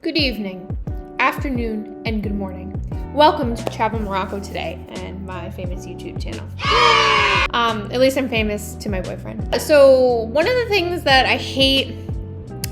Good evening, afternoon, and good morning. Welcome to Travel Morocco Today and my famous YouTube channel. At least I'm famous to my boyfriend. So one of the things that I hate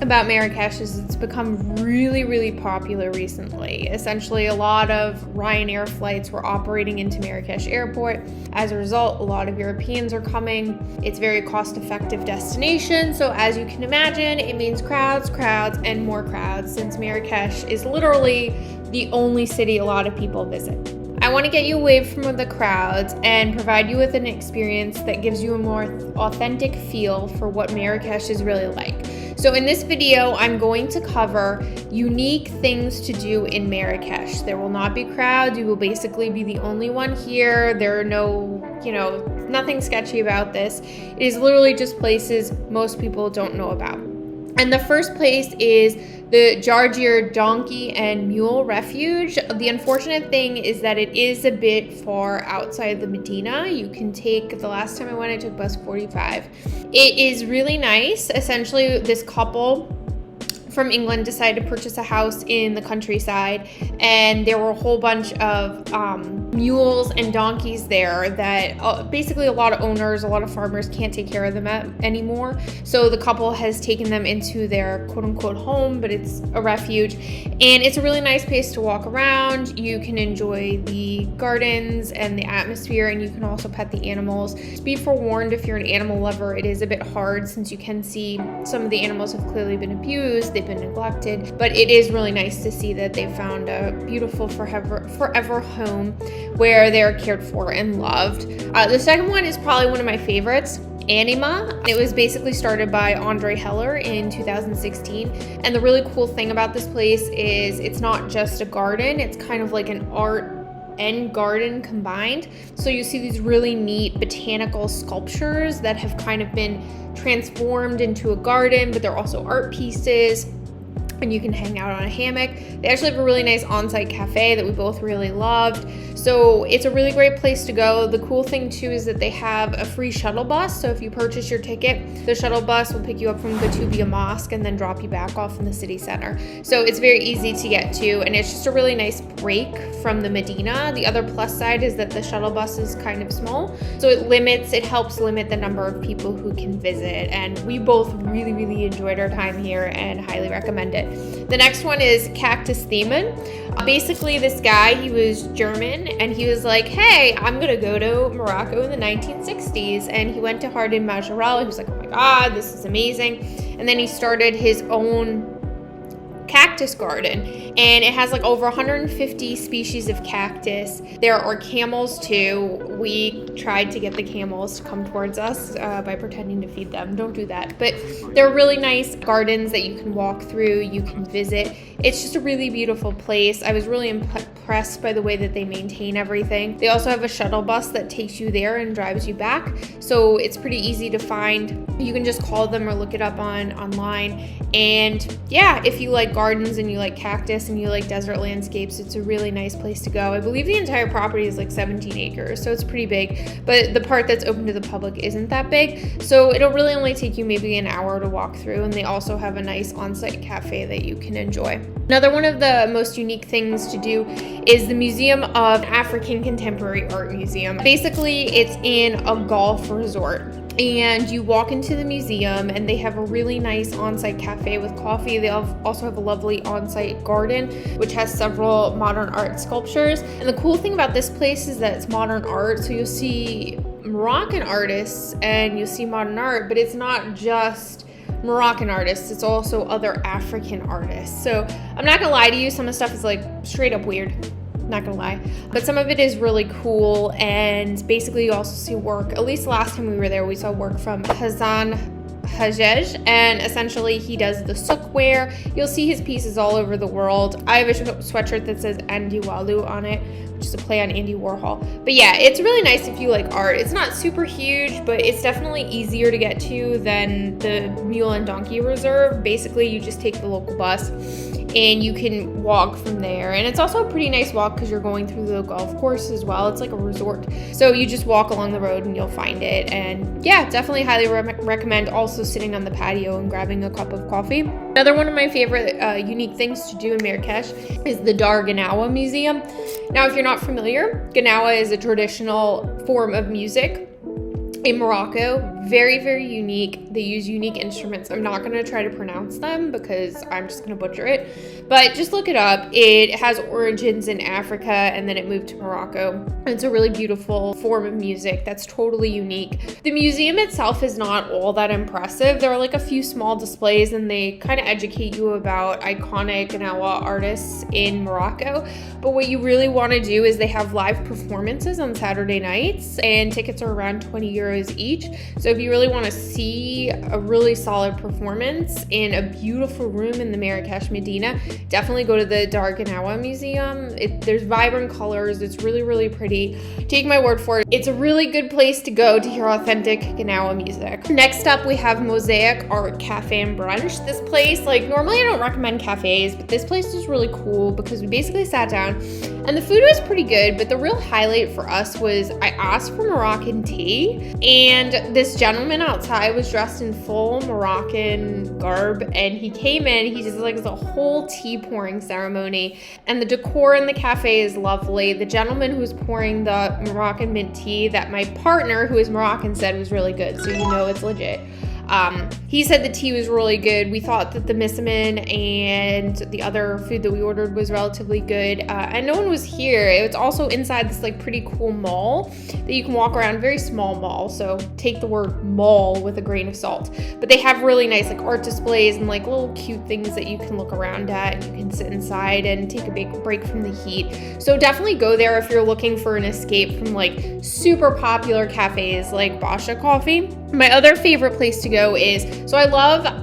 about Marrakech is it's become really popular recently. Essentially, a lot of Ryanair flights were operating into Marrakech airport. As a result, a lot of Europeans are coming. It's a very cost-effective destination, so as you can imagine, it means crowds, and more crowds, since Marrakech is literally the only city a lot of people visit. I want to get you away from the crowds and provide you with an experience that gives you a more authentic feel for what Marrakech is really like. So in this video, I'm going to cover unique things to do in Marrakech. There will not be crowds. You will basically be the only one here. There are nothing sketchy about this. It is literally just places most people don't know about. And the first place is the Jarjir Donkey and Mule Refuge. The unfortunate thing is that it is a bit far outside the Medina. You can take, the last time I went, I took bus 45. It is really nice. Essentially, this couple from England decided to purchase a house in the countryside, and there were a whole bunch of mules and donkeys there that basically a lot of owners, a lot of farmers can't take care of them anymore. So the couple has taken them into their quote-unquote home, but it's a refuge, and it's a really nice place to walk around. You can enjoy the gardens and the atmosphere, and you can also pet the animals. Just be forewarned, if you're an animal lover, it is a bit hard since you can see some of the animals have clearly been abused. They've been neglected, but it is really nice to see that they found a beautiful forever home where they're cared for and loved. The second one is probably one of my favorites, Anima. It was basically started by Andre Heller in 2016, and the really cool thing about this place is it's not just a garden, it's kind of like an art and garden combined. So you see these really neat botanical sculptures that have kind of been transformed into a garden, but they're also art pieces, and you can hang out on a hammock. They actually have a really nice on-site cafe that we both really loved. So it's a really great place to go. The cool thing too is that they have a free shuttle bus. So if you purchase your ticket, the shuttle bus will pick you up from Gatubia Mosque and then drop you back off in the city center. So it's very easy to get to, and it's just a really nice break from the Medina. The other plus side is that the shuttle bus is kind of small, so it helps limit the number of people who can visit, and we both really enjoyed our time here and highly recommend it. The next one is Cactus Themen. Basically, this guy, he was German, and he was like, hey, I'm gonna go to Morocco in the 1960s, and he went to Hardin Majorelle. He was like, oh my god, this is amazing. And then he started his own cactus garden, and it has like over 150 species of cactus. There are camels too. We tried to get the camels to come towards us by pretending to feed them. Don't do that. But they're really nice gardens that you can walk through, you can visit. It's just a really beautiful place. I was really impressed by the way that they maintain everything. They also have a shuttle bus that takes you there and drives you back, so it's pretty easy to find. You can just call them or look it up online. And yeah, if you like gardens and you like cactus and you like desert landscapes, it's a really nice place to go. I believe the entire property is like 17 acres, so it's pretty big, but the part that's open to the public isn't that big, so it'll really only take you maybe an hour to walk through, and they also have a nice on-site cafe that you can enjoy. Another one of the most unique things to do is the Museum of African Contemporary Art Museum. Basically, it's in a golf resort, and you walk into the museum and they have a really nice on-site cafe with coffee. They also have a lovely on-site garden which has several modern art sculptures. And the cool thing about this place is that it's modern art, so you'll see Moroccan artists and you'll see modern art, but it's not just Moroccan artists, it's also other African artists. So I'm not gonna lie to you, some of the stuff is like straight up weird, not gonna lie, but some of it is really cool. And basically you also see work, at least last time we were there, we saw work from Hassan Hajej, and essentially he does the sookware. You'll see his pieces all over the world. I have a sweatshirt that says Andy Walu on it, which is a play on Andy Warhol. But yeah, it's really nice if you like art. It's not super huge, but it's definitely easier to get to than the Mule and Donkey Reserve. Basically, you just take the local bus and you can walk from there. And it's also a pretty nice walk because you're going through the golf course as well. It's like a resort. So you just walk along the road and you'll find it. And yeah, definitely highly recommend also sitting on the patio and grabbing a cup of coffee. Another one of my favorite unique things to do in Marrakech is the Dar Gnawa Museum. Now, if you're not familiar, Gnawa is a traditional form of music in Morocco. Very, very unique. They use unique instruments. I'm not going to try to pronounce them because I'm just going to butcher it. But just look it up. It has origins in Africa and then it moved to Morocco. It's a really beautiful form of music that's totally unique. The museum itself is not all that impressive. There are like a few small displays and they kind of educate you about iconic Gnawa artists in Morocco. But what you really want to do is they have live performances on Saturday nights and tickets are around 20 euros each. So if you really want to see a really solid performance in a beautiful room in the Marrakech Medina, definitely go to the Dar Gnawa Museum. There's vibrant colors. It's really, really pretty. Take my word for it. It's a really good place to go to hear authentic Gnawa music. Next up, we have Mosaic Art Cafe and Brunch. This place, like normally I don't recommend cafes, but this place is really cool because we basically sat down and the food was pretty good, but the real highlight for us was I asked for Moroccan tea, and this gentleman outside was dressed in full Moroccan garb, and he came in, he just like the whole tea pouring ceremony, and the decor in the cafe is lovely. The gentleman who was pouring the Moroccan mint tea that my partner, who is Moroccan, said was really good, so you know it's legit. He said the tea was really good. We thought that the missaman and the other food that we ordered was relatively good. And no one was here. It was also inside this like pretty cool mall that you can walk around, very small mall. So take the word mall with a grain of salt. But they have really nice like art displays and like little cute things that you can look around at. And you can sit inside and take a big break from the heat. So definitely go there if you're looking for an escape from like super popular cafes like Basha Coffee. My other favorite place to go is, so I love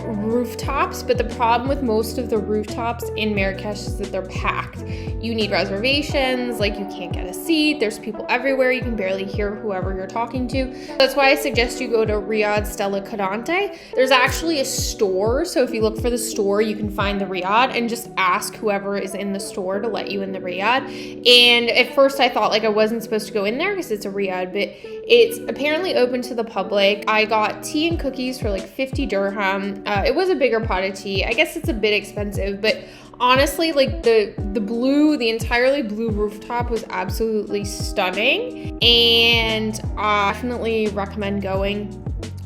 rooftops, but the problem with most of the rooftops in Marrakech is that they're packed. You need reservations, like you can't get a seat, there's people everywhere, you can barely hear whoever you're talking to. That's why I suggest you go to Riyadh Stella Cadente. There's actually a store, so if you look for the store, you can find the Riyadh and just ask whoever is in the store to let you in the Riyadh. And at first I thought like I wasn't supposed to go in there because it's a Riyadh, but it's apparently open to the public. I got tea and cookies for like 50 dirham. It was a bigger pot of tea. I guess it's a bit expensive, but honestly, like the entirely blue rooftop was absolutely stunning, and I definitely recommend going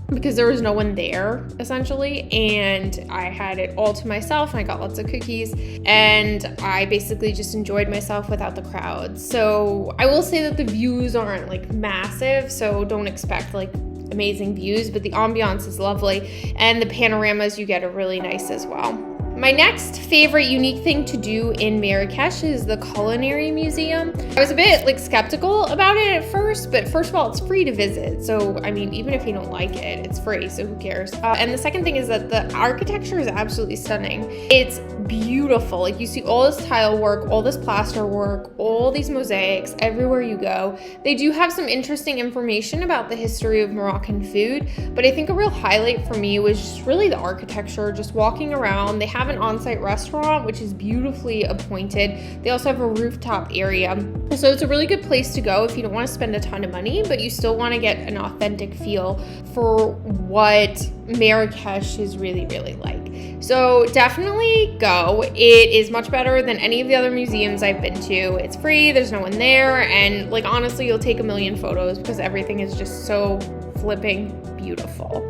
because there was no one there essentially, and I had it all to myself and I got lots of cookies and I basically just enjoyed myself without the crowd. So I will say that the views aren't like massive, so don't expect like amazing views, but the ambiance is lovely and the panoramas you get are really nice as well. My next favorite unique thing to do in Marrakech is the Culinary Museum. I was a bit like skeptical about it at first, but first of all, it's free to visit. So, I mean, even if you don't like it, it's free, so who cares? And the second thing is that the architecture is absolutely stunning. It's beautiful. Like you see all this tile work, all this plaster work, all these mosaics everywhere you go. They do have some interesting information about the history of Moroccan food, but I think a real highlight for me was just really the architecture, just walking around. They have an on-site restaurant, which is beautifully appointed. They also have a rooftop area. So it's a really good place to go if you don't want to spend a ton of money, but you still want to get an authentic feel for what Marrakech is really, really like. So definitely go. It is much better than any of the other museums I've been to. It's free, there's no one there, and like honestly, you'll take a million photos because everything is just so flipping beautiful.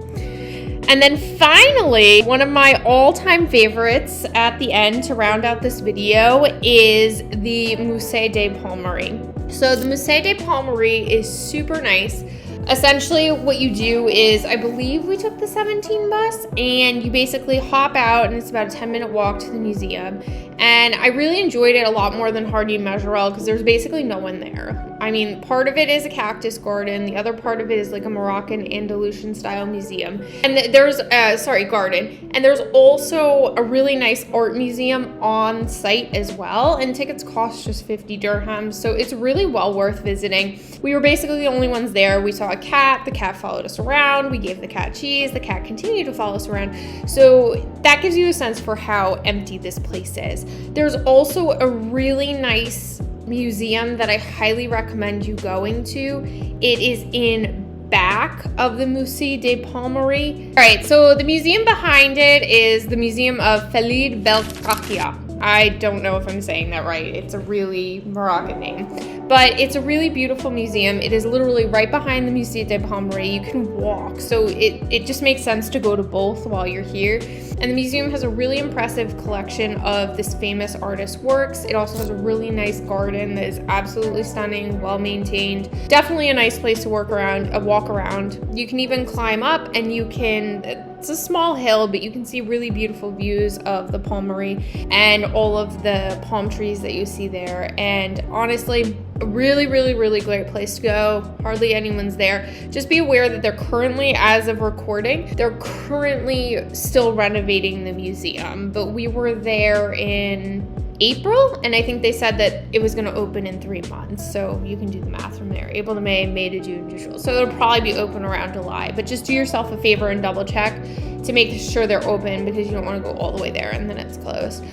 And then finally, one of my all-time favorites at the end to round out this video is the Musée des Palmeries. So the Musée des Palmeries is super nice. Essentially what you do is, I believe we took the 17 bus and you basically hop out and it's about a 10-minute walk to the museum. And I really enjoyed it a lot more than Hardy and Majorelle because there's basically no one there. I mean, part of it is a cactus garden. The other part of it is like a Moroccan Andalusian style museum. And there's, garden. And there's also a really nice art museum on site as well. And tickets cost just 50 dirhams. So it's really well worth visiting. We were basically the only ones there. We saw a cat. The cat followed us around. We gave the cat cheese. The cat continued to follow us around. So that gives you a sense for how empty this place is. There's also a really nice museum that I highly recommend you going to. It is in back of the Musée des Palmeries. All right, so the museum behind it is the Museum of Khalid Belkackia. I don't know if I'm saying that right. It's a really Moroccan name, but it's a really beautiful museum. It is literally right behind the Musée des Palmeries. You can walk, so it just makes sense to go to both while you're here. And the museum has a really impressive collection of this famous artist's works. It also has a really nice garden that is absolutely stunning, well maintained. Definitely a nice place to walk around. You can even climb up, and it's a small hill, but you can see really beautiful views of the Palmery and all of the palm trees that you see there. And honestly, a really, really, really great place to go. Hardly anyone's there. Just be aware that they're currently, as of recording, they're currently still renovating the museum. But we were there in April, and I think they said that it was going to open in 3 months, so you can do the math from there. April to May, May to June to July. So it'll probably be open around July, but just do yourself a favor and double check to make sure they're open, because you don't want to go all the way there and then it's closed.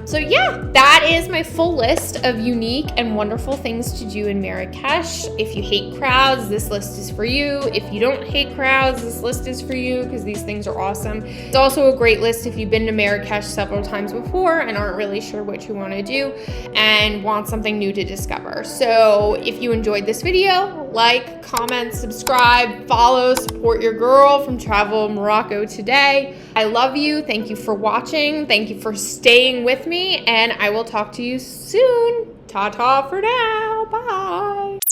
So yeah, that is my full list of unique and wonderful things to do in Marrakech. If you hate crowds, this list is for you. If you don't hate crowds, this list is for you, because these things are awesome. It's also a great list if you've been to Marrakech several times before and aren't really sure what you want to do and want something new to discover. So if you enjoyed this video, like, comment, subscribe, follow, support your girl from Travel Morocco today. I love you. Thank you for watching. Thank you for staying with me, and I will talk to you soon. Ta-ta for now. Bye.